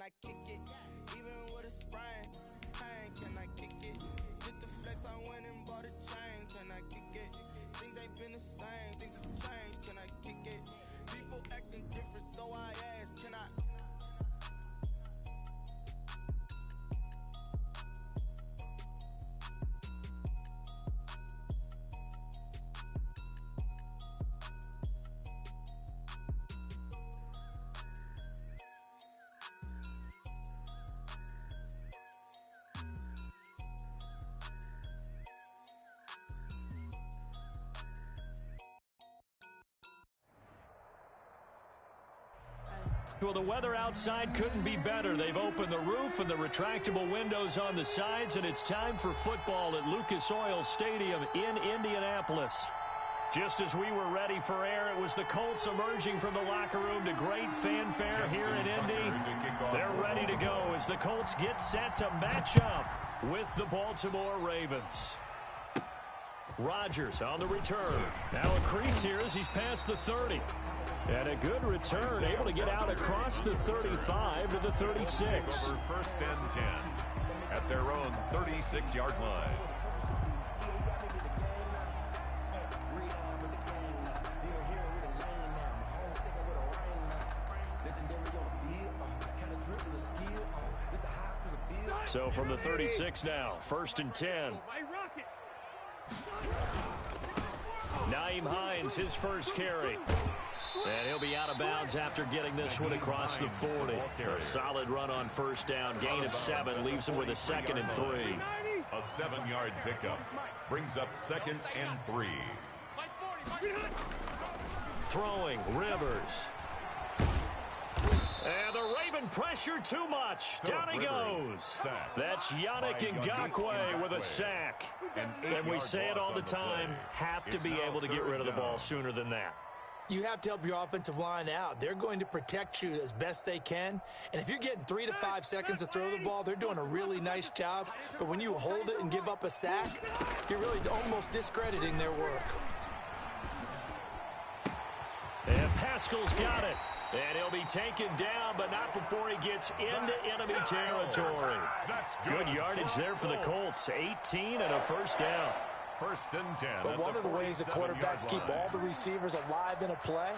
I kick it? Even with a sprain, pain, can I kick it? Just the flex, I went and bought a chain, can I kick it? Things ain't been the same, things have changed, can I kick it? People acting different, so I ask, can I? Well, the weather outside couldn't be better. They've opened the roof and the retractable windows on the sides, and it's time for football at Lucas Oil Stadium in Indianapolis. Just as we were ready for air, it was the Colts emerging from the locker room to great fanfare here in Indy. They're ready to go as the Colts get set to match up with the Baltimore Ravens. Rodgers on the return. Now a crease here as he's past the 30. And a good return, able to get out across the 35 to the 36. First and 10 at their own 36-yard line. So from the 36 now, first and 10. Naeem Hines, his first carry. And he'll be out of bounds after getting this one across the 40. A solid run on first down. Gain of 7 leaves him with a 2nd and 3. A 7-yard pickup brings up 2nd and 3. Throwing, Rivers. And the Raven pressure too much. Down he goes. That's Yannick Ngakoue with a sack. And we say it all the time, have to be able to get rid of the ball sooner than that. You have to help your offensive line out. They're going to protect you as best they can. And if you're getting 3 to 5 seconds to throw the ball, they're doing a really nice job. But when you hold it and give up a sack, you're really almost discrediting their work. And Pascal's got it. And he'll be taken down, but not before he gets into enemy territory. Good yardage there for the Colts. 18 and a first down. First and 10. But one of the ways the quarterbacks keep all the receivers alive in a play,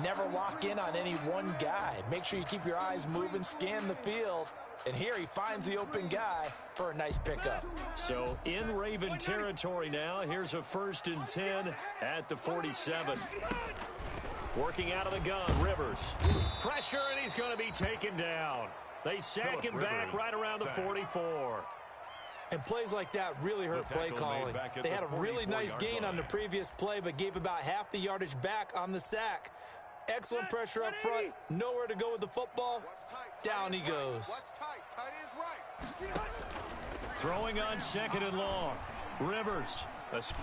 never lock in on any one guy. Make sure you keep your eyes moving, scan the field. And here he finds the open guy for a nice pickup. So in Raven territory now, here's a first and 10 at the 47. Working out of the gun, Rivers. Pressure, and he's going to be taken down. They sack him back right around the 44. And plays like that really hurt play calling. They had a really nice gain on the previous play, but gave about half the yardage back on the sack. Excellent pressure up front. Nowhere to go with the football. Down he goes. Throwing on 2nd and long. Rivers.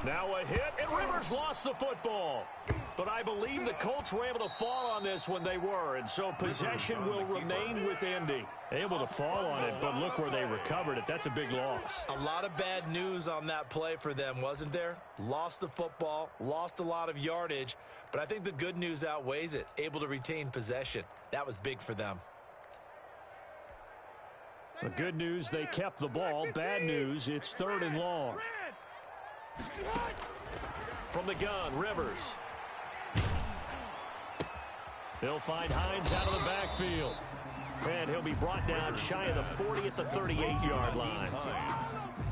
Now a hit, and Rivers lost the football. But I believe the Colts were able to fall on this when they were, and so possession will remain with Indy. Able to fall on it, but look where they recovered it. That's a big loss. A lot of bad news on that play for them, wasn't there? Lost the football, lost a lot of yardage, but I think the good news outweighs it. Able to retain possession. That was big for them. The good news, they kept the ball. Bad news, it's 3rd and long. From the gun, Rivers. They'll find Hines out of the backfield. And he'll be brought down shy of the 40 at the 38-yard line.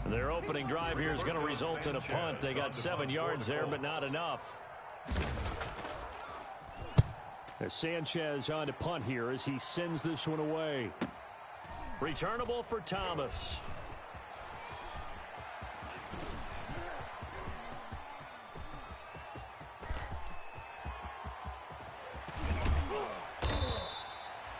Their opening drive here is going to result in a punt. They got 7 yards there, but not enough. As Sanchez on to punt here as he sends this one away. Returnable for Thomas.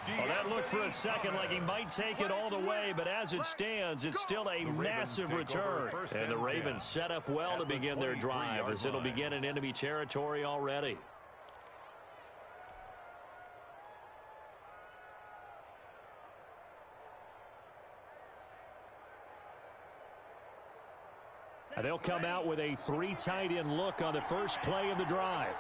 Well, that looked for a second like he might take it all the way, but as it stands, it's still a massive return. And the Ravens set up well to begin their drive as it'll begin in enemy territory already. And they'll come out with a 3 tight end look on the first play of the drive.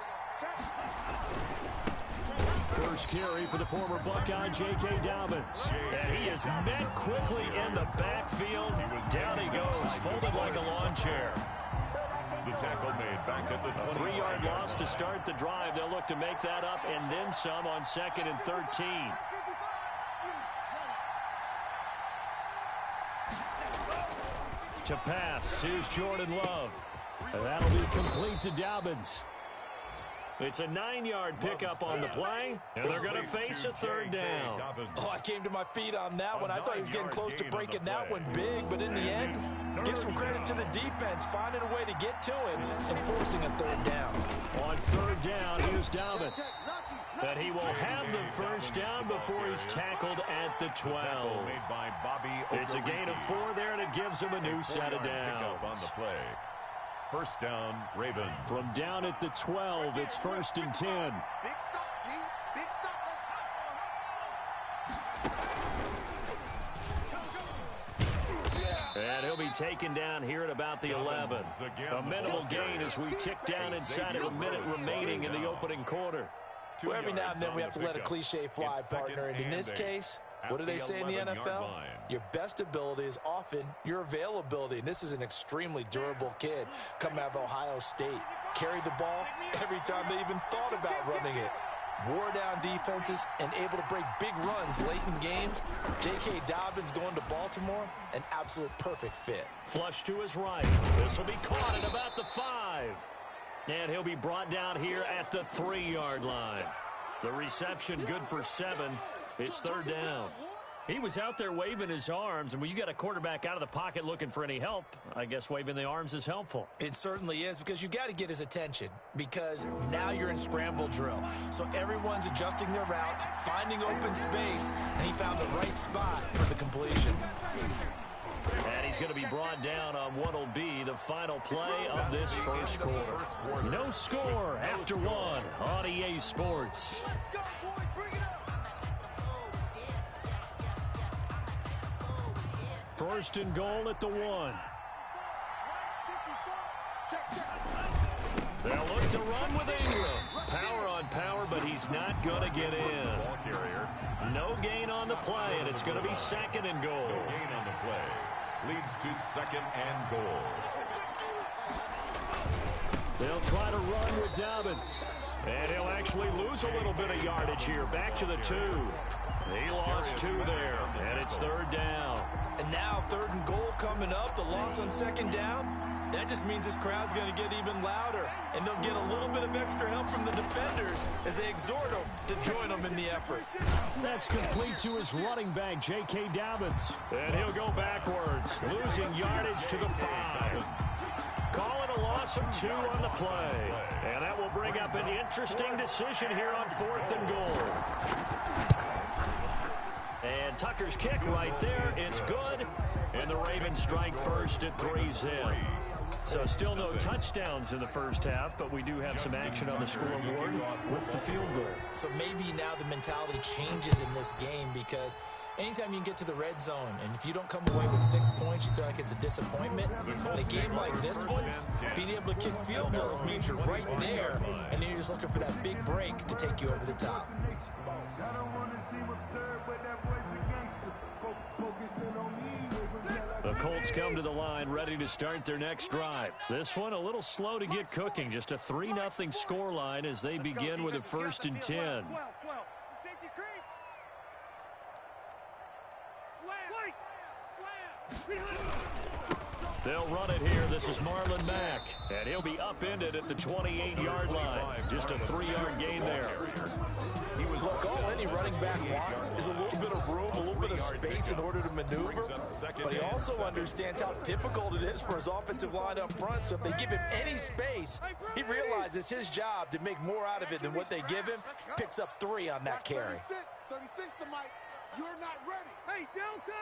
First carry for the former Buckeye, J.K. Dobbins. And he is met quickly in the backfield. Down he goes, folded like a lawn chair. The tackle made back at the 20. A 3-yard loss to start the drive. They'll look to make that up and then some on 2nd and 13. To pass, here's Jordan Love. And that'll be complete to Dobbins. It's a 9-yard pickup on the play, and they're going to face a 3rd down. Oh, I came to my feet on that one. I thought he was getting close to breaking that one big, but in the end, give some credit to the defense, finding a way to get to him and forcing a 3rd down. On 3rd down, here's Dobbins. But he will have the first down before he's tackled at the 12. It's a gain of 4 there, and it gives him a new set of downs. On the play. First down, Ravens. From down at the 12, it's 1st and 10. Big stop, G. Big stop. And he'll be taken down here at about the 11. A minimal gain as we tick down inside of a minute remaining in the opening quarter. Well, every now and then we have to let a cliche fly, partner. And in this case, what do they say in the NFL? Your best ability is often your availability. And this is an extremely durable kid coming out of Ohio State. Carried the ball every time they even thought about running it. Wore down defenses and able to break big runs late in games. J.K. Dobbins going to Baltimore, an absolute perfect fit. Flush to his right. This will be caught at about the 5. And he'll be brought down here at the 3-yard line. The reception good for 7. It's 3rd down. He was out there waving his arms, and when you got a quarterback out of the pocket looking for any help, I guess waving the arms is helpful. It certainly is, because you got to get his attention, because now you're in scramble drill. So everyone's adjusting their routes, finding open space, and he found the right spot for the completion. And he's going to be brought down on what will be the final play of this first quarter. No score after 1 on EA Sports. First and goal at the 1. They'll look to run with Ingram. Power on power, but he's not going to get in. No gain on the play, and it's going to be 2nd and goal. No gain on the play. Leads to 2nd and goal. They'll try to run with Dobbins. And he'll actually lose a little bit of yardage here. Back to the 2. He lost 2 there, and it's 3rd down. And now 3rd and goal coming up. The loss on 2nd down. That just means this crowd's going to get even louder. And they'll get a little bit of extra help from the defenders as they exhort them to join them in the effort. That's complete to his running back, J.K. Dobbins. And he'll go backwards, losing yardage to the 5. Calling a loss of 2 on the play. And that will bring up an interesting decision here on 4th and goal. And Tucker's kick right there. It's good. And the Ravens strike first at 3-0. So still no touchdowns in the first half, but we do have some action on the scoreboard with the field goal. So maybe now the mentality changes in this game, because anytime you can get to the red zone, and if you don't come away with 6 points, you feel like it's a disappointment. In a game like this one, being able to kick field goals means you're right there, and then you're just looking for that big break to take you over the top. The Colts come to the line ready to start their next drive. This one a little slow to get cooking. Just a 3-0 score line as they begin with a 1st and 10. They'll run it here. This is Marlon Mack. And he'll be upended at the 28-yard line. Just a 3-yard gain there. Look, all any running back wants is a little bit of room, a little bit of space in order to maneuver. But he also understands how difficult it is for his offensive line up front. So if they give him any space, he realizes his job to make more out of it than what they give him. Picks up 3 on that carry. 36 to Mike. You're not ready. Hey, Delta!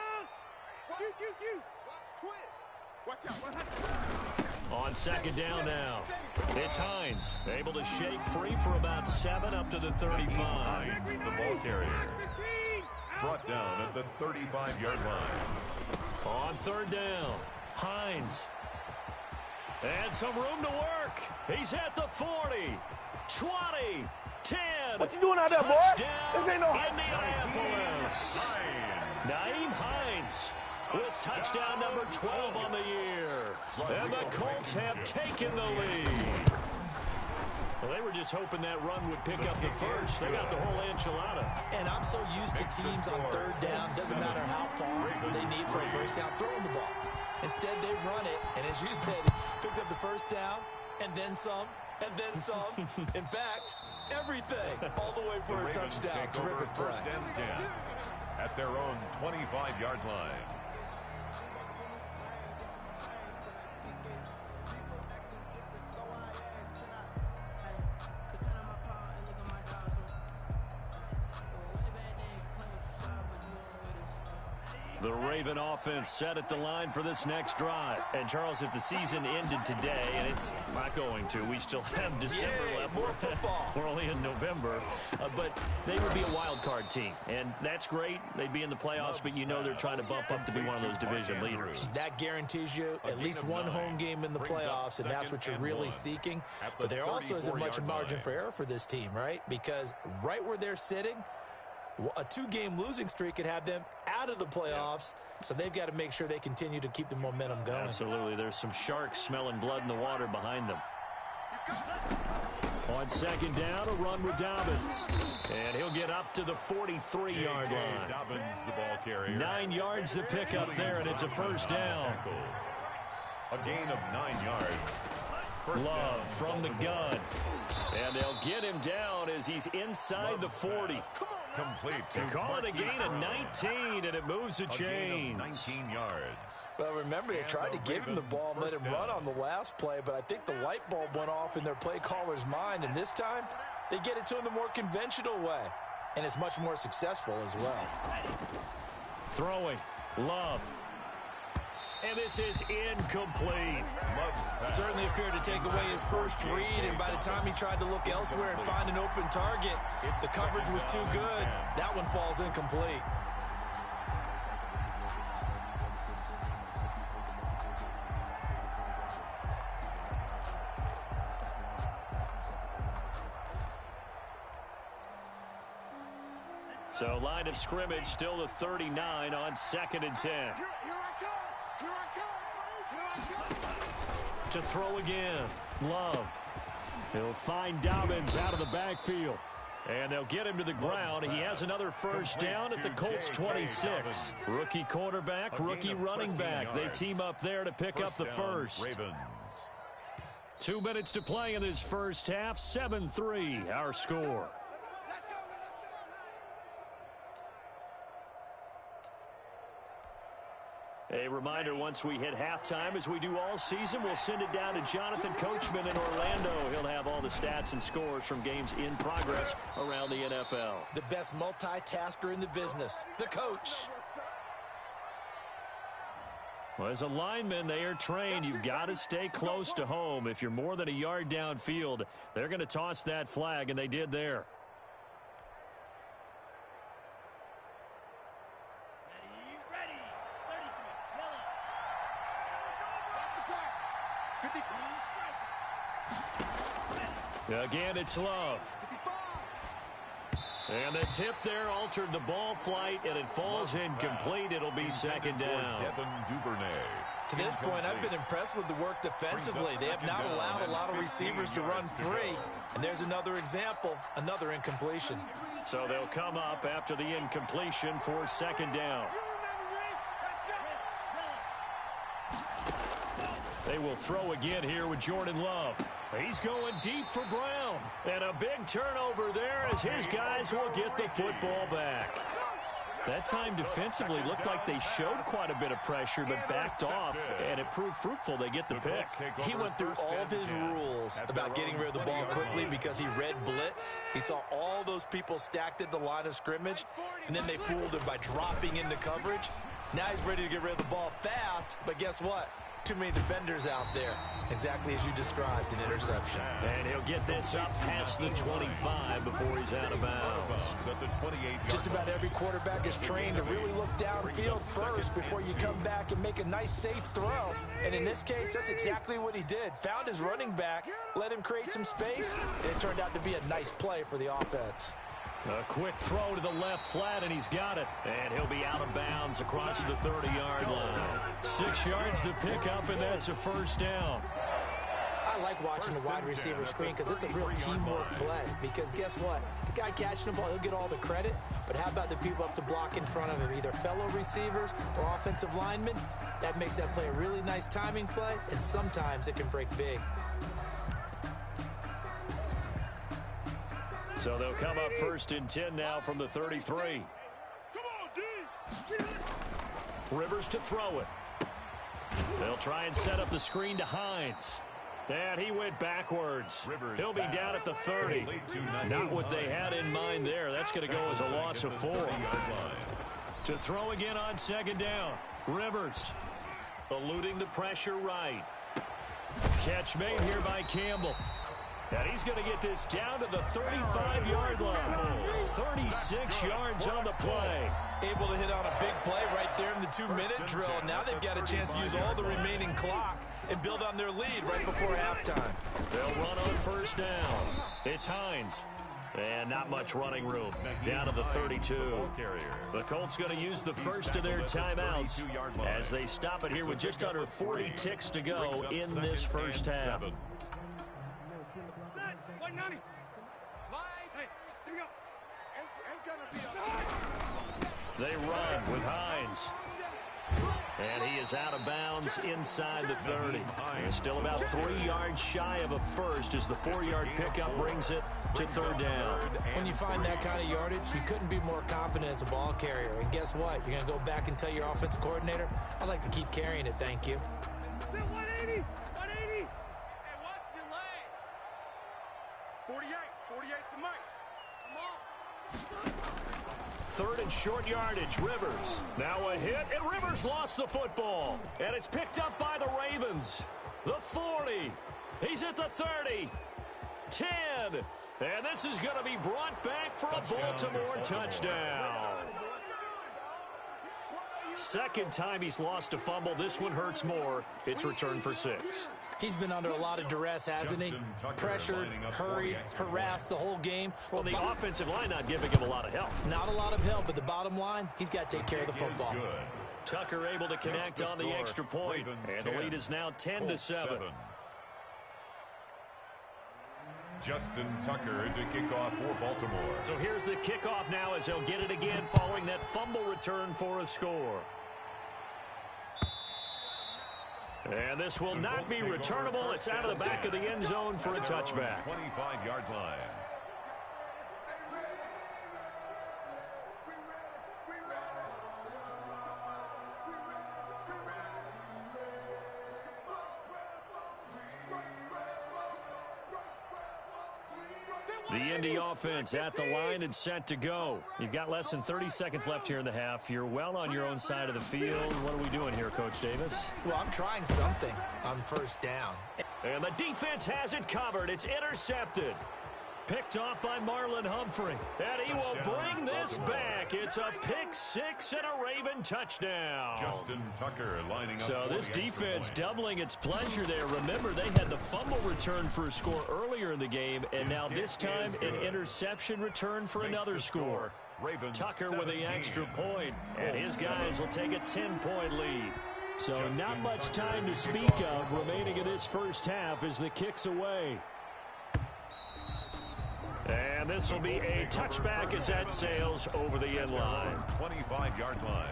Q. Watch twins. Watch out. On 2nd down now, it's Hines, able to shake free for about 7 up to the 35. Hines, the ball carrier. Brought down at the 35-yard line. On 3rd down, Hines. And some room to work. He's at the 40, 20, 10. again. What you doing out there, boy? This ain't no Indianapolis. Nyheim Hines with touchdown number 12 on the year. And the Colts have taken the lead. Well, they were just hoping that run would pick up the first. They got the whole enchilada. And I'm so used to teams on third down, doesn't matter how far they need for a first down, throwing the ball. Instead, they run it, and as you said, picked up the first down, and then some, and then some. In fact, everything, all the way for a touchdown. Terrific play. First and 10 at their own 25-yard line. The Raven offense set at the line for this next drive. And, Charles, if the season ended today, and it's not going to, we still have December left. More football. We're only in November. But they would be a wild card team. And that's great. They'd be in the playoffs, but you know they're trying to bump up to be one of those division leaders. That guarantees you at least one home game in the playoffs, and that's what you're really seeking. But there also isn't much margin for error for this team, right? Because right where they're sitting, a two-game losing streak could have them out of the playoffs, so they've got to make sure they continue to keep the momentum going. Absolutely. There's some sharks smelling blood in the water behind them. On second down, a run with Dobbins. And he'll get up to the 43-yard line. Dobbins, the ball carrier. 9 yards to pick up there, and it's a first down. A gain of 9 yards. Love from the gun. And they'll get him down as he's inside the 40. Complete. Call it a gain of 19, and it moves the chains. 19 yards. Well, remember, they tried to give him the ball and let him run on the last play, but I think the light bulb went off in their play caller's mind, and this time they get it to him the more conventional way, and it's much more successful as well. Throwing. Love. And this is incomplete. Certainly appeared to take away his first read, and by the time he tried to look elsewhere and find an open target, the coverage was too good. That one falls incomplete. So line of scrimmage still the 39 on 2nd and 10. To throw again. Love. He'll find Dobbins out of the backfield. And they'll get him to the ground. He has another first down at the Colts 26. Rookie quarterback, rookie running back. They team up there to pick up the first. 2 minutes to play in this first half. 7-3 our score. A reminder, once we hit halftime, as we do all season, we'll send it down to Jonathan Coachman in Orlando. He'll have all the stats and scores from games in progress around the NFL. The best multitasker in the business, the coach. Well, as a lineman, they are trained. You've got to stay close to home. If you're more than a yard downfield, they're going to toss that flag, and they did there. Again, it's Love. And the tip there altered the ball flight, and it falls incomplete. It'll be second down. To this point, I've been impressed with the work defensively. They have not allowed a lot of receivers to run free. And there's another example, another incompletion. So they'll come up after the incompletion for second down. They will throw again here with Jordan Love. He's going deep for Brown. And a big turnover there as his guys will get the football back. That time defensively looked like they showed quite a bit of pressure but backed off, and it proved fruitful. They get the pick. He went through all of his rules about getting rid of the ball quickly because he read blitz. He saw all those people stacked at the line of scrimmage, and then they fooled him by dropping into coverage. Now he's ready to get rid of the ball fast, but guess what? too many defenders out there. Exactly as you described, an interception. And he'll get this up past the 25 before he's out of bounds. Just about every quarterback is trained to really look downfield first before you come back and make a nice, safe throw. And in this case, that's exactly what he did. Found his running back, let him create some space, and it turned out to be a nice play for the offense. A quick throw to the left flat, and he's got it. And he'll be out of bounds across the 30-yard line. 6 yards to pick up, and that's a first down. I like watching the wide receiver screen because it's a real teamwork play. Because guess what? The guy catching the ball, he'll get all the credit. But how about the people up to block in front of him, either fellow receivers or offensive linemen? That makes that play a really nice timing play, and sometimes it can break big. So they'll come up 1st and 10 now from the 33. Rivers to throw it. They'll try and set up the screen to Hines. And he went backwards. He'll be down at the 30. Not what they had in mind there. That's going to go as a loss of 4. To throw again on 2nd down. Rivers eluding the pressure right. Catch made here by Campbell. And he's going to get this down to the 35-yard line. 36 yards on the play. Able to hit on a big play right there in the 2-minute drill. Now they've got a chance to use all the remaining clock and build on their lead right before halftime. They'll run on 1st down. It's Hines. And not much running room. Down to the 32. The Colts going to use the first of their timeouts as they stop it here with just under 40 ticks to go in this first half. They run with Hines. And he is out of bounds inside the 30. And still about 3 yards shy of a first as the 4-yard pickup brings it to 3rd down. When you find that kind of yardage, you couldn't be more confident as a ball carrier. And guess what? You're going to go back and tell your offensive coordinator, I'd like to keep carrying it, thank you. 180! 180! Hey, watch your leg. 48 to Mike. Come on. 3rd and short yardage, Rivers. Now a hit, and Rivers lost the football. And it's picked up by the Ravens. The 40. He's at the 30. 10. And this is going to be brought back for a Baltimore touchdown. 2nd time he's lost a fumble. This one hurts more. It's returned for 6. He's been under a lot of duress, hasn't he? Pressured, hurried, harassed the whole game. Well, the offensive line not giving him a lot of help. Not a lot of help, but the bottom line, he's got to take care of the football. Tucker able to connect on the extra point, and the lead is now 10-7. Justin Tucker to kick off for Baltimore. So here's the kickoff now as they'll get it again following that fumble return for a score. And this will not be returnable. It's out of the back of the end zone for a touchback. 25-yard line. The Indy offense at the line and set to go. You've got less than 30 seconds left here in the half. You're well on your own side of the field. What are we doing here, Coach Davis? Well, I'm trying something on 1st down. And the defense has it covered. It's intercepted. Picked off by Marlon Humphrey. And he will bring this back. It's a pick 6 and a Raven touchdown. Justin Tucker lining up. So this defense doubling its pleasure there. Remember, they had the fumble return for a score earlier in the game, and now this time an interception return for another score. Tucker with the extra point, and his guys will take a 10-point lead. So not much time to speak of remaining in this first half as the kick's away. And this will be a touchback as that sails over the end line. 25-yard line.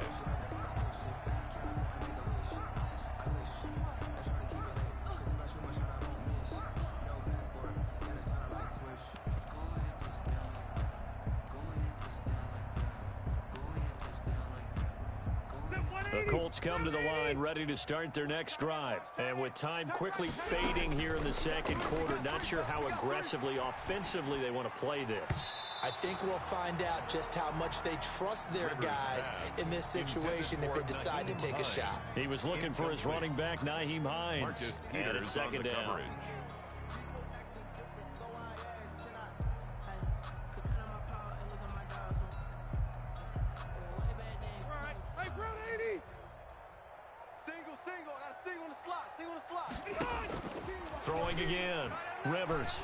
The Colts come to the line ready to start their next drive. And with time quickly fading here in the second quarter, not sure how aggressively, offensively they want to play this. I think we'll find out just how much they trust their guys in this situation if they decide to take a shot. He was looking for his running back, Nyheim Hines. And it's second down. Throwing again. Rivers.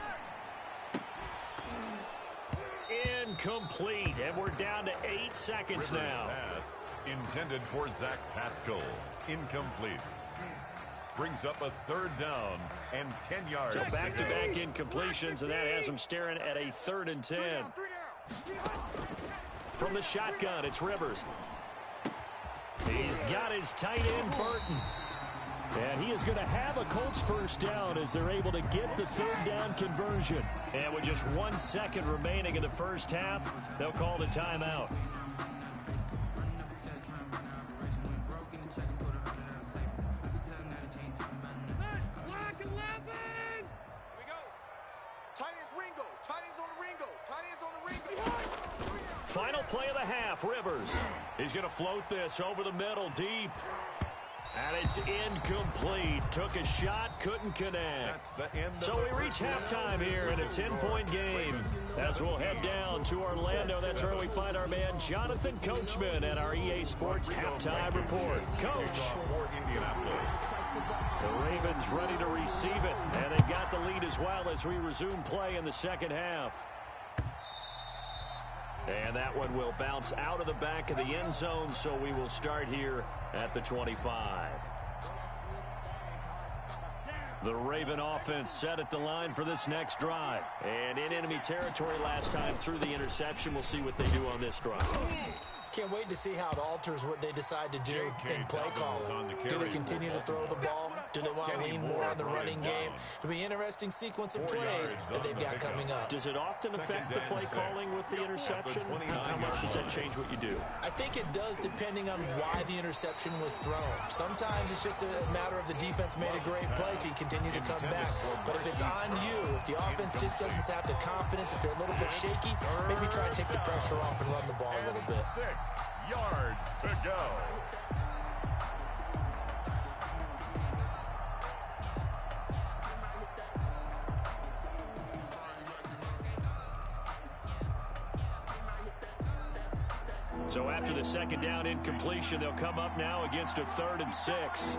Incomplete. And we're down to 8 seconds now. Pass intended for Zach Pascal. Incomplete. Brings up a 3rd down and 10 yards. So back-to-back incompletions, and that has him staring at a 3rd and 10. From the shotgun, it's Rivers. He's got his tight end, Burton. And he is going to have a Colts first down as they're able to get the 3rd down conversion. And with just 1 second remaining in the first half, they'll call the timeout. Final play of the half, Rivers. He's going to float this over the middle, deep. And it's incomplete. Took a shot, couldn't connect. So we reach halftime here in a 10-point game. As we'll head down to Orlando, that's where we find our man Jonathan Coachman at our EA Sports Halftime Report. Coach. The Ravens ready to receive it, and they've got the lead as well as we resume play in the second half. And that one will bounce out of the back of the end zone, so we will start here at the 25. The Raven offense set at the line for this next drive. And in enemy territory last time through the interception. We'll see what they do on this drive. Can't wait to see how it alters what they decide to do in play calling. Do they continue to throw the ball? Do they want to lean more on the running game? It'll be an interesting sequence of plays that they've got coming up. Does it often affect the play calling with the interception? How much does that change what you do? I think it does depending on why the interception was thrown. Sometimes it's just a matter of the defense made a great play, so you continue to come back. But if it's on you, if the offense just doesn't have the confidence, if they're a little bit shaky, maybe try and take the pressure off and run the ball a little bit. 6 yards to go. So after the second down incompletion, they'll come up now against a 3rd and 6.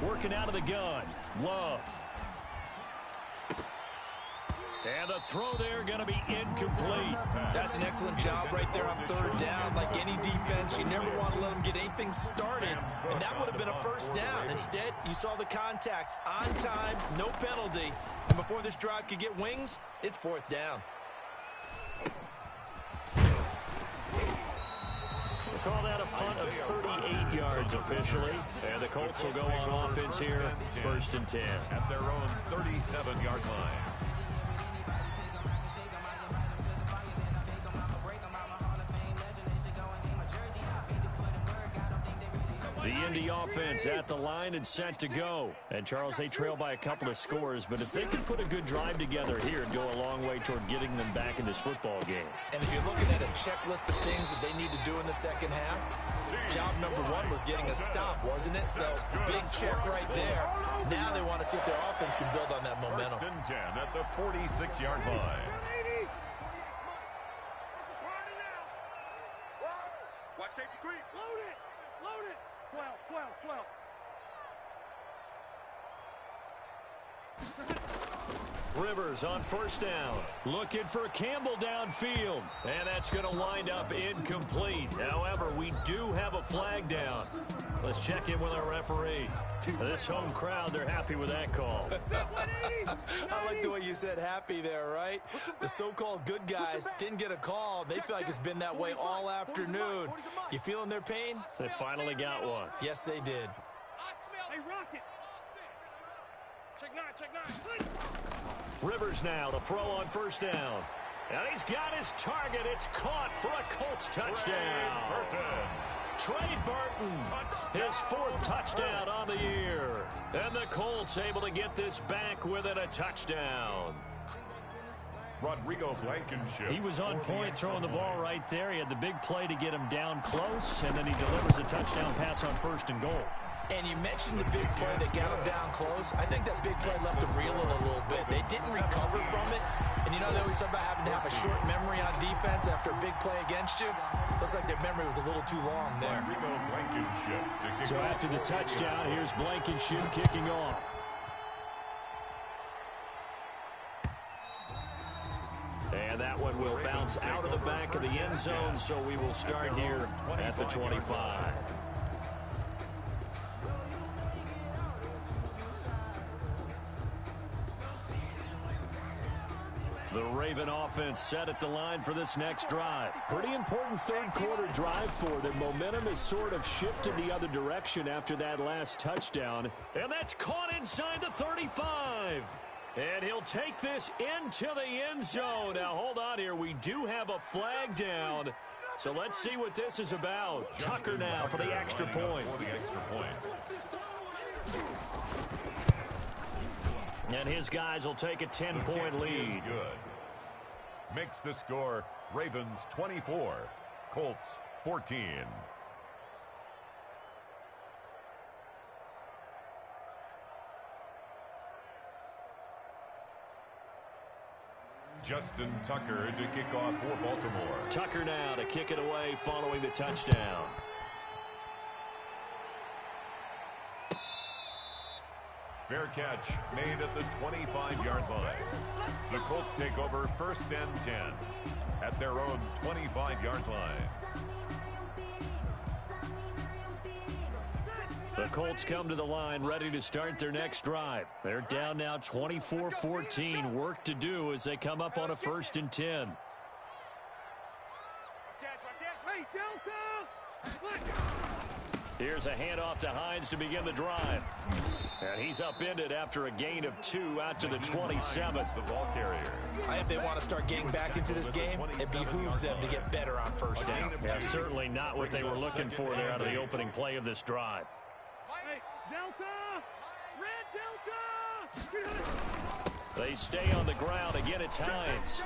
Working out of the gun. Love. And the throw there going to be incomplete. That's an excellent job right there on 3rd down. Like any defense, you never want to let them get anything started, and that would have been a first down. Instead, you saw the contact on time, no penalty, and before this drive could get wings, it's 4th down. We'll call that a punt of 38 yards officially, and the Colts will go on offense here, 1st and 10. At their own 37-yard line. The Indy offense at the line and set to go. And, Charles, they trail by a couple of scores, but if they can put a good drive together here, it'd go a long way toward getting them back in this football game. And if you're looking at a checklist of things that they need to do in the second half, job number 1 was getting a stop, wasn't it? So, big check right there. Now they want to see if their offense can build on that momentum. 1st and 10 at the 46-yard line. Watch safety creep. Load it. Load it. 12. Rivers on 1st down. Looking for Campbell downfield. And that's going to wind up incomplete. However, we do have a flag down. Let's check in with our referee. This home crowd, they're happy with that call. I like the way you said happy there, right? The so-called good guys didn't get a call. They feel like it's been that way all afternoon. You feeling their pain? They finally got one. Yes, they did. Hey, Rocket. Check 9. Rivers now to throw on 1st down. And he's got his target. It's caught for a Colts touchdown. Trey Burton, his 4th touchdown on the year. And the Colts able to get this back within a touchdown. Rodrigo Blankenship. He was on point throwing the ball right there. He had the big play to get him down close, and then he delivers a touchdown pass on 1st and goal. And you mentioned the big play that got him down close. I think that big play left him reeling a little bit. They didn't recover from it. And you know they always talk about having to have a short memory on defense after a big play against you. Looks like their memory was a little too long there. So after the touchdown, here's Blankenship kicking off. And that one will bounce out of the back of the end zone, so we will start here at the 25. The Raven offense set at the line for this next drive. Pretty important 3rd quarter drive for them. Momentum has sort of shifted the other direction after that last touchdown. And that's caught inside the 35. And he'll take this into the end zone. Now, hold on here. We do have a flag down. So let's see what this is about. Tucker now for the extra point. And his guys will take a 10-point lead. Good. Makes the score Ravens 24, Colts 14. Justin Tucker to kick off for Baltimore. Tucker now to kick it away following the touchdown. Fair catch made at the 25-yard line. The Colts take over 1st and 10 at their own 25-yard line. The Colts come to the line ready to start their next drive. They're down now 24-14. Work to do as they come up on a 1st and 10. Here's a handoff to Hines to begin the drive. And he's upended after a gain of 2 out to the 27th. The ball carrier. If they want to start getting back into this game, it behooves them to get better on 1st down. Yeah, certainly not what they were looking for there out of the opening play of this drive. Delta! Red Delta! They stay on the ground. Again, it's Hines.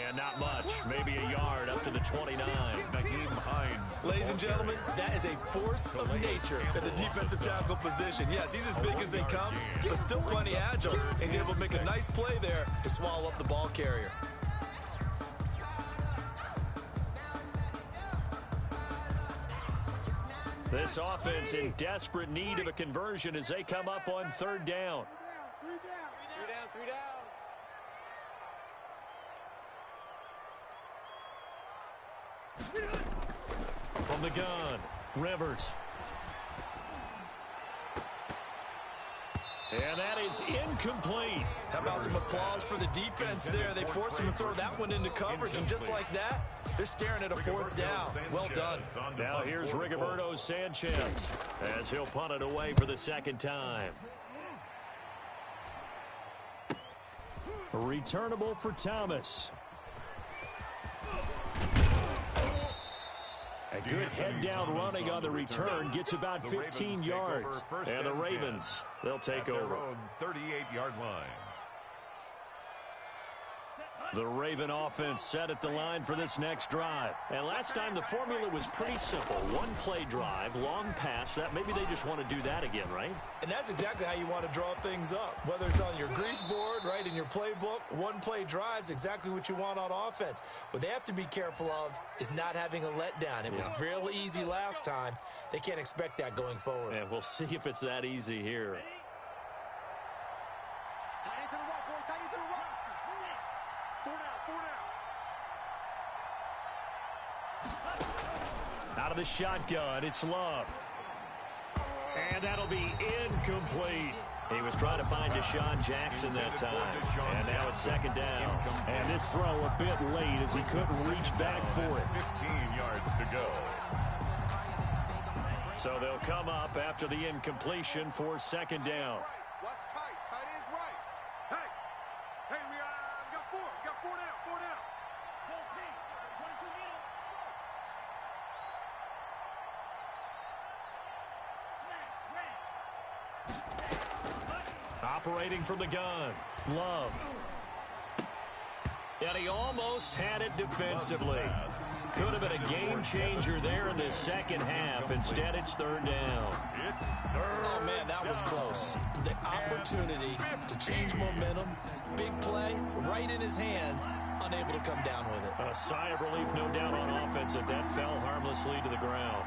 And not much. Maybe a yard up to the 29. Ladies and gentlemen, that is a force of nature at the defensive tackle position. Yes, he's as big as they come, but still plenty agile. He's able to make a nice play there to swallow up the ball carrier. This offense in desperate need of a conversion as they come up on 3rd down. Three down. From the gun, Rivers. And that is incomplete. How about some applause for the defense there? They forced him to throw that one into coverage, and just like that, they're staring at a 4th down. Well done. Now here's Rigoberto Sanchez as he'll punt it away for the 2nd time. Returnable for Thomas. A good head-down running on the return gets about 15 yards. And the Ravens, they'll take over. 38-yard line. The Raven offense set at the line for this next drive. And last time the formula was pretty simple. One-play drive, long pass. That maybe they just want to do that again, right? And that's exactly how you want to draw things up. Whether it's on your grease board, right, in your playbook, one-play drive's exactly what you want on offense. What they have to be careful of is not having a letdown. It was real easy last time. They can't expect that going forward. And we'll see if it's that easy here. Out of the shotgun, it's Love. And that'll be incomplete. He was trying to find Deshaun Jackson that time. And now it's 2nd down. And this throw a bit late as he couldn't reach back for it. 15 yards to go. So they'll come up after the incompletion for 2nd down. What's tight? Tight is right. Hey, we got 4. We got 4 down. 4 down. Operating from the gun, Love. And he almost had it defensively. Could have been a game changer there in the second half. Instead, it's third down. Oh, man, that was close. The opportunity to change momentum, big play, right in his hands, unable to come down with it. A sigh of relief, no doubt, on offense that fell harmlessly to the ground.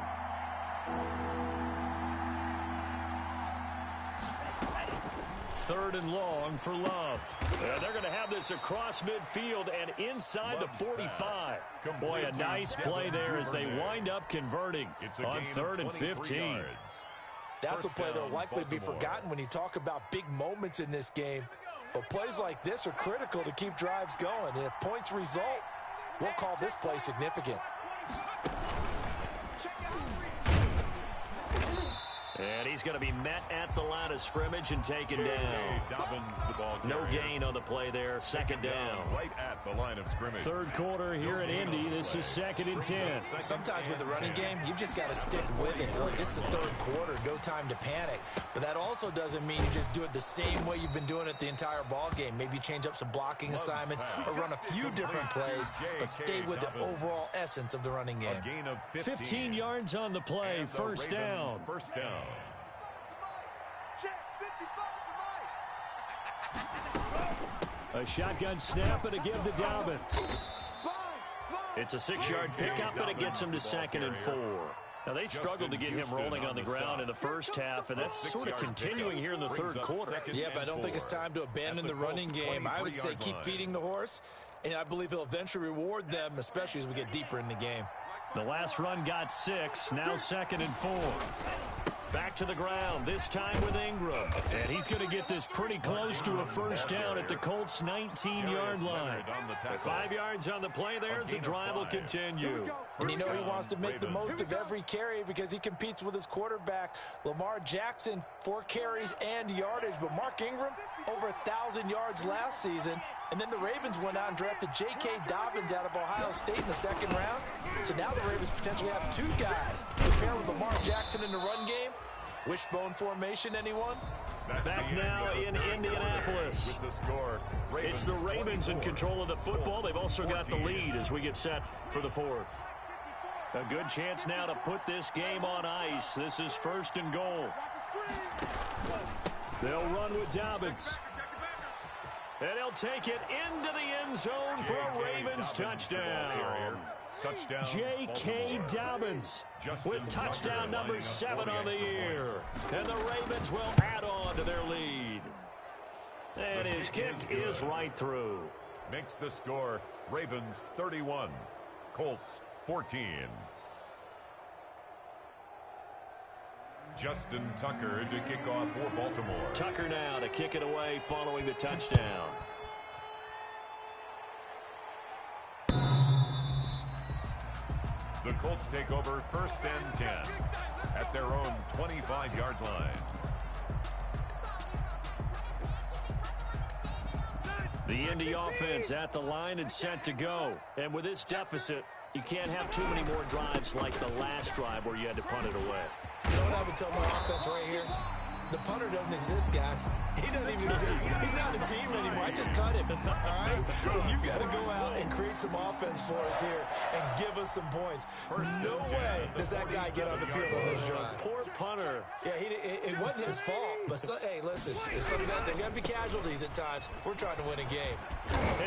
Third and long for Love. And they're going to have this across midfield and inside the 45. Boy, a nice play there as they wind up converting on 3rd and 15. That's a play that will likely be forgotten when you talk about big moments in this game. But plays like this are critical to keep drives going. And if points result, we'll call this play significant. And he's going to be met at the line of scrimmage and taken down. No gain on the play there. Second down. Right at the line of scrimmage. Third quarter here at Indy. This is 2nd and 10. Sometimes with the running game, you've just got to stick with it. Look, it's the third quarter. No time to panic. But that also doesn't mean you just do it the same way you've been doing it the entire ball game. Maybe change up some blocking assignments or run a few different plays, but stay with the overall essence of the running game. 15 yards on the play. First down. First down. A shotgun snap and a give to Dobbins. It's a 6-yard pickup, but it gets him to 2nd and 4. Now, they struggled to get him rolling on the ground in the first half, and that's sort of continuing here in the third quarter. Yeah, but I don't think it's time to abandon the running game. I would say keep feeding the horse, and I believe he'll eventually reward them, especially as we get deeper in the game. The last run got 6, now 2nd and 4. Back to the ground, this time with Ingram. And he's going to get this pretty close to a first down at the Colts' 19-yard line. 5 yards on the play there as the drive will continue. And you know he wants to make the most of every carry because he competes with his quarterback, Lamar Jackson, 4 carries and yardage. But Mark Ingram, over 1,000 yards last season. And then the Ravens went out and drafted J.K. Dobbins out of Ohio State in the 2nd round. So now the Ravens potentially have 2 guys to pair with Lamar Jackson in the run game. Wishbone formation, anyone? Back now in Indianapolis. It's the Ravens in control of the football. They've also got the lead as we get set for the 4th. A good chance now to put this game on ice. This is 1st and goal. They'll run with Dobbins. And he'll take it into the end zone for a Ravens touchdown. J.K. Dobbins with touchdown number 7 on the year. And the Ravens will add on to their lead. And his kick is right through. Makes the score Ravens 31, Colts 14. Justin Tucker to kick off for Baltimore. Tucker now to kick it away following the touchdown. The Colts take over 1st and 10 at their own 25-yard line. The Indy offense at the line and set to go. And with this deficit, you can't have too many more drives like the last drive where you had to punt it away. You know what I would tell my offense right here? The punter doesn't exist, guys. He doesn't even exist. He's not a team anymore. I just cut him. All right? So you've got to go out and create some offense for us here and give us some points. No way does that guy get on the field on this drive. Poor punter. Yeah, it wasn't his fault. But, hey, listen, there's got to be casualties at times. We're trying to win a game.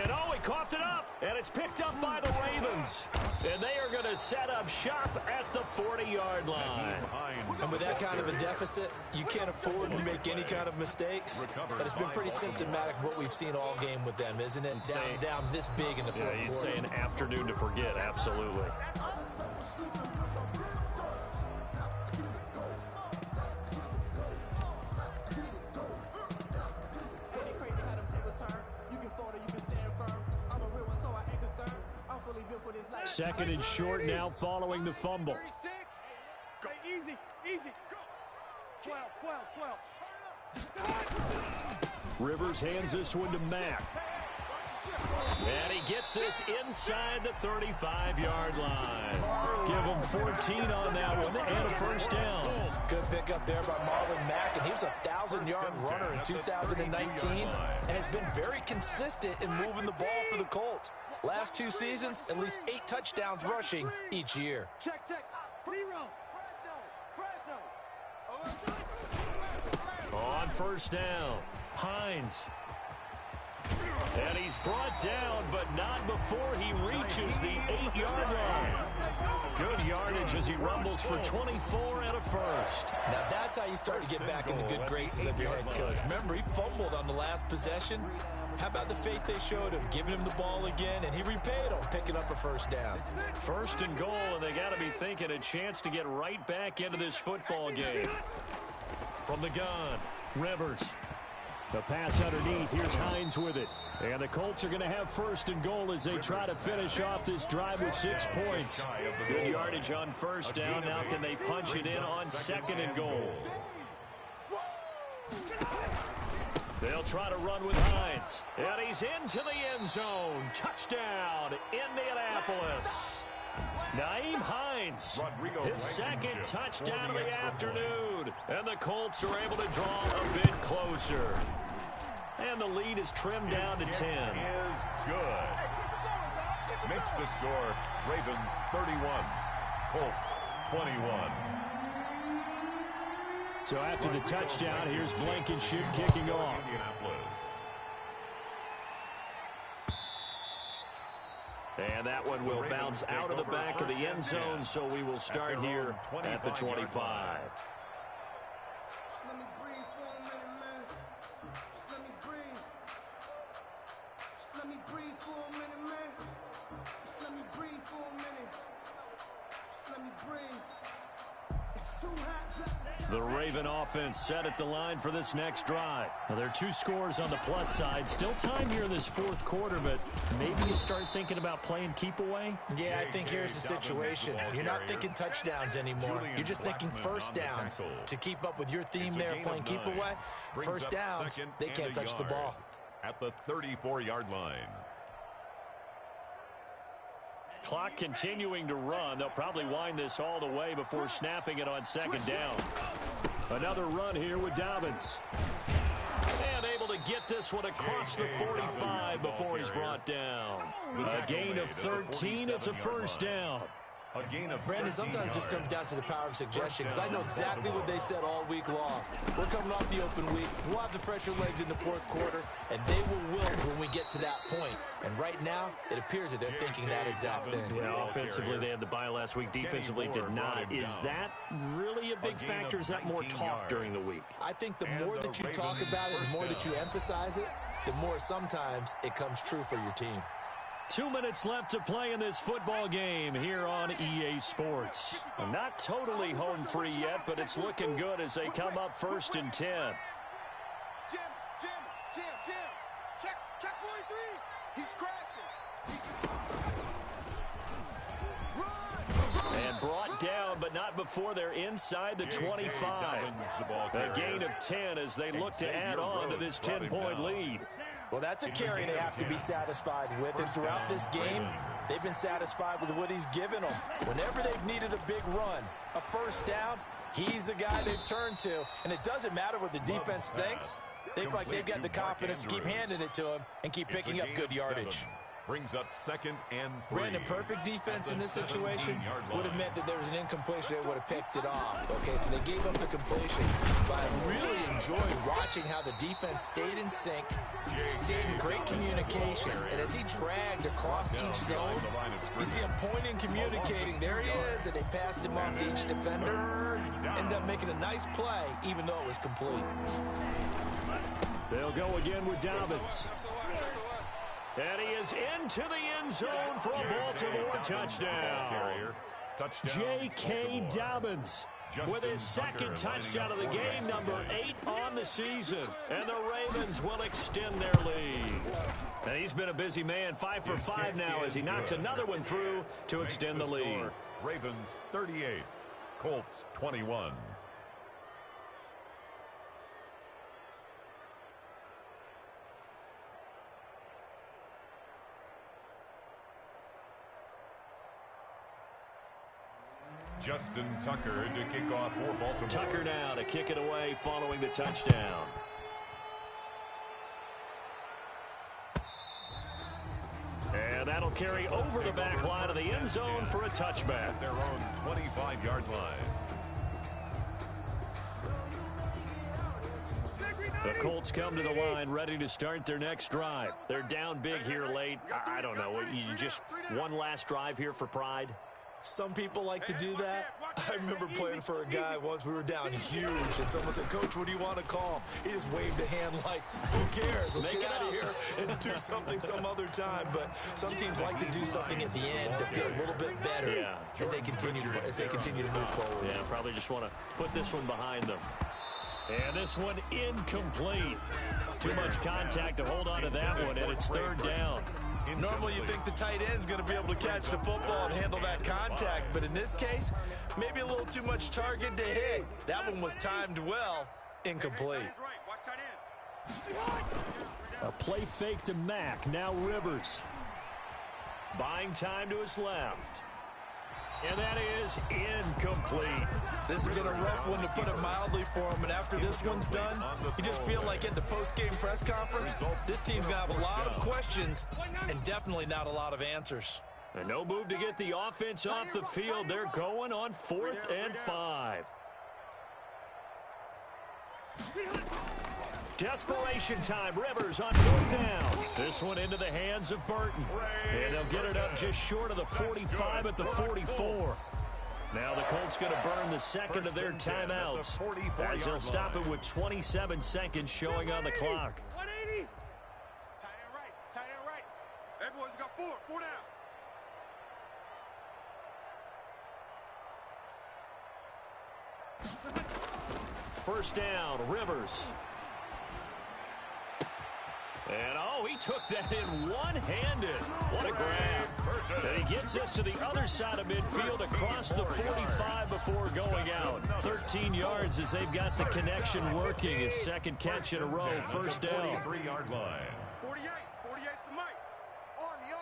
And, he coughed it up. And it's picked up by the Ravens. And they are going to set up shop at the 40-yard line. And with that kind of a deficit, you can't afford to make any kind of mistakes. But it's been pretty symptomatic of what we've seen all game with them, isn't it? Down this big in the fourth quarter. You'd say an afternoon to forget, absolutely. Second and short now following the fumble. Easy. Go. 12. Rivers hands this one to Mack. And he gets this inside the 35-yard line. Give them 14 on that one and a first down. Good pickup there by Marlon Mack, and he was a 1,000-yard runner in 2019 and has been very consistent in moving the ball for the Colts. Last 2 seasons, at least 8 touchdowns rushing each year. Check. Zero. On first down, Hines. And he's brought down, but not before he reaches the 8-yard line. Good yardage as he rumbles for 24 and a first. Now that's how you start to get back in the good graces of your head coach. Remember, he fumbled on the last possession. How about the faith they showed him, giving him the ball again, and he repaid them, picking up a first down. First and goal, and they got to be thinking a chance to get right back into this football game. From the gun, Rivers. The pass underneath. Here's Hines with it. And the Colts are going to have first and goal as they try to finish off this drive with 6 points. Good yardage on first down. Now can they punch it in on second and goal? They'll try to run with Hines. And he's into the end zone. Touchdown, Indianapolis. Naeem Hines, his second touchdown of the afternoon. And the Colts are able to draw a bit closer. And the lead is trimmed down to 10. Is good. Makes the score Ravens 31, Colts 21. So after the touchdown, here's Blankenship kicking off. And that one will bounce out of the back of the end zone, so we will start here at the 25. The Raven offense set at the line for this next drive. Now, there are 2 scores on the plus side. Still time here in this fourth quarter, but maybe you start thinking about playing keep away? Yeah, I think here's the situation. You're not thinking touchdowns anymore. You're just thinking first downs. To keep up with your theme there, playing keep away, first downs, they can't touch the ball. At the 34-yard line. Clock continuing to run. They'll probably wind this all the way before snapping it on second down. Another run here with Dobbins. And able to get this one across the 45 before he's brought down. A gain of 13. It's a first down. Brandon, sometimes it just comes down to the power of suggestion, because I know exactly what they said all week long. We're coming off the open week. We'll have the fresher legs in the fourth quarter, and they will wilt when we get to that point. And right now, it appears that they're thinking that exact thing. Yeah, offensively, they had the bye last week. Defensively, did not. Is that really a big factor? Is that more talk during the week? I think the more that you talk about it, the more that you emphasize it, the more sometimes it comes true for your team. 2 minutes left to play in this football game here on EA Sports. Not totally home free yet, but it's looking good as they come up first and 10. Jim. Check 43. He's crashing. And brought down, but not before they're inside the 25. A gain of 10 as they look to add on to this 10-point lead. Well, that's a carry they have to be satisfied with. And throughout this game, they've been satisfied with what he's given them. Whenever they've needed a big run, a first down, he's the guy they've turned to. And it doesn't matter what the defense thinks. They feel like they've got the confidence to keep handing it to him and keep picking up good yardage. Brings up second and 3. Brandon, perfect defense in this situation would have meant that there was an incompletion. They would have picked it off. Okay, so they gave up the completion. But I really enjoyed watching how the defense stayed in sync, stayed in great communication. And as he dragged across each zone, you see him pointing, communicating. There he is, and they passed him off to each defender. Ended up making a nice play, even though it was complete. They'll go again with Dobbins. And he is into the end zone for a Baltimore touchdown. J.K. Dobbins with his second touchdown of the game, number 8 on the season. And the Ravens will extend their lead. And he's been a busy man, 5 for 5 now as he knocks another one through to extend the lead. Ravens 38, Colts 21. Justin Tucker to kick off for Baltimore. Tucker now to kick it away following the touchdown. And that'll carry over the back line of the end zone for a touchback. At their own 25-yard line. The Colts come to the line ready to start their next drive. They're down big here late. I don't know. You just one last drive here for pride? Some people like to do that. I remember playing for a guy once. We were down huge, and someone said, "Coach, what do you want to call?" He just waved a hand like, "Who cares? Let's get out of here and do something some other time." But some teams like to do something at the end to feel a little bit better as they continue to move forward. Yeah, probably just want to put this one behind them. And this one incomplete. Too much contact to hold on to that one, and it's third down. Normally you think the tight end's going to be able to catch the football and handle that contact, but in this case, maybe a little too much target to hit. That one was timed well, incomplete. A play fake to Mack, now Rivers. Buying time to his left. And that is incomplete. This has been a rough one, to put it mildly, for him. And after this one's done, you just feel like at the post-game press conference, this team's going to have a lot of questions and definitely not a lot of answers. And no move to get the offense off the field. They're going on 4th and 5. Desperation time. Rivers on 4th down. This one into the hands of Burton. And they'll get it up just short of the 45 at the 44. Now the Colts going to burn the second of their timeouts as they'll stop it with 27 seconds showing on the clock. 180. Tight end right. Everyone's got 4 down. First down, Rivers. And, he took that in one-handed. What a grab. And he gets us to the other side of midfield across the 45 before going out. 13 yards as they've got the connection working. His second catch in a row, first down. 43-yard line. 48 the mic. Army.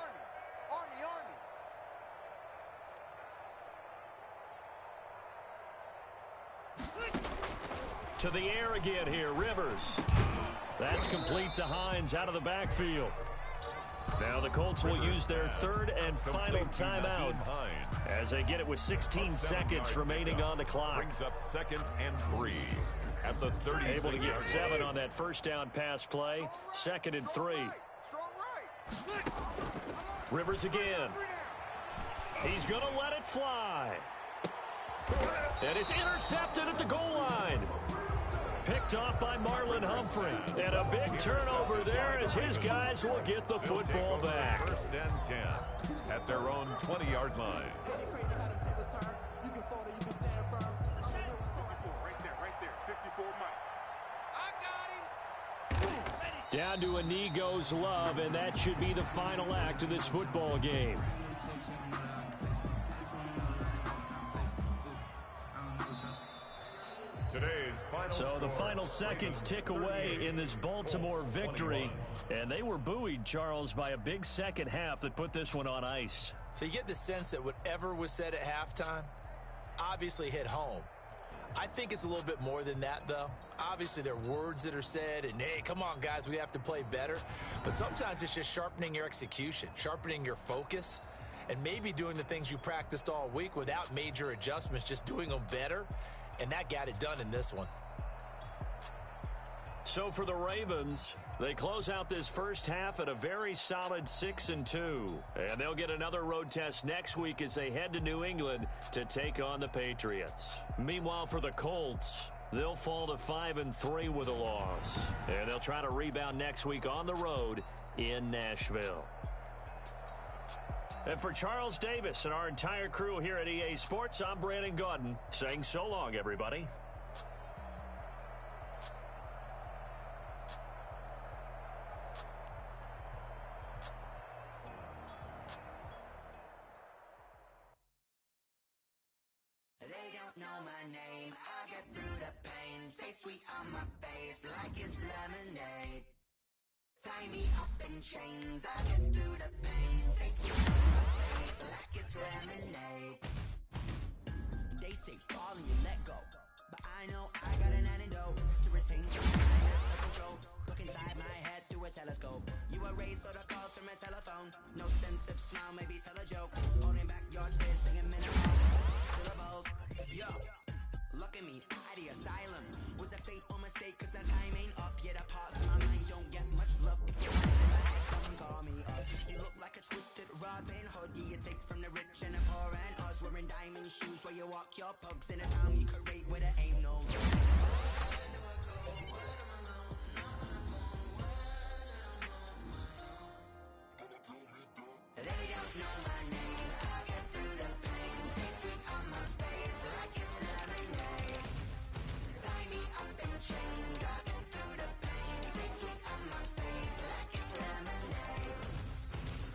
To the air again here, Rivers. That's complete to Hines out of the backfield. Now the Colts will use their third and final timeout as they get it with 16 seconds remaining on the clock. Brings up 2nd and 3 at the 36. Able to get 7 on that first down pass play. 2nd and 3. Rivers again. He's going to let it fly. And it's intercepted at the goal line. Picked off by Marlon Humphrey. And a big turnover there as his guys will get the football back. 1st and 10 at their own 20-yard line. Right there. 54 Mike. I got him. Down to a knee goes Love, and that should be the final act of this football game. So the final seconds tick away in this Baltimore victory. And they were buoyed, Charles, by a big second half that put this one on ice. So you get the sense that whatever was said at halftime obviously hit home. I think it's a little bit more than that, though. Obviously, there are words that are said, and, hey, come on, guys, we have to play better. But sometimes it's just sharpening your execution, sharpening your focus, and maybe doing the things you practiced all week without major adjustments, just doing them better. And that got it done in this one. So for the Ravens, they close out this first half at a very solid 6-2. And they'll get another road test next week as they head to New England to take on the Patriots. Meanwhile, for the Colts, they'll fall to 5-3 with a loss. And they'll try to rebound next week on the road in Nashville. And for Charles Davis and our entire crew here at EA Sports, I'm Brandon Gaudin saying so long, everybody. They don't know my name. I get through the pain. Taste sweet on my face like it's lemonade. Tie me up in chains. I get through the pain. Taste sweet on my face like it's lemonade. the shoes where you walk your pugs in a town you can rate where there ain't no They don't know my name. I get through the pain. Taste sweet on my face like it's lemonade. Tie me up in chains. I get through the pain. Taste sweet on my face like it's lemonade.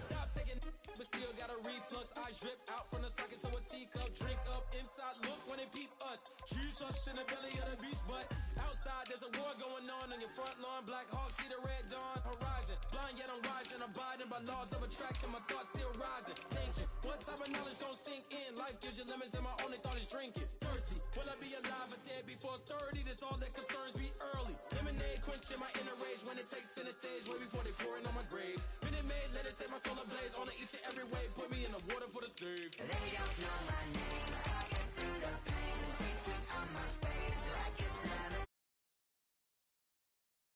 Stop taking but still got a reflux. I drip out from the socket to a teacup. Drink up inside. Look when they peep us. Huge us in the belly of the beast, but outside there's a war going on your front lawn. Black Hawk see the red dawn horizon. Blind yet I'm rising, abiding by laws of attraction. My thoughts still rising. Thinking, what type of knowledge gon' sink in? Life gives you lemons and my only thought is drinking. Thirsty, will I be alive or dead before 30? That's all that concerns me early. Lemonade quenching my inner rage when it takes center stage. Way before they pouring on my grave. Minute Maid, let it set my soul ablaze. On each and every way, put me in the water for the save. They don't know my name. I get through the pain.